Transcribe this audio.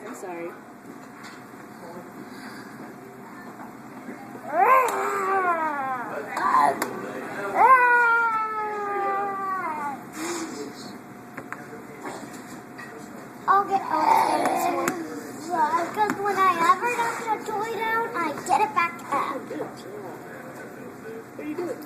I'm sorry. I'll get this one. Because when I ever knock the toy down, I get it back up. What are you doing?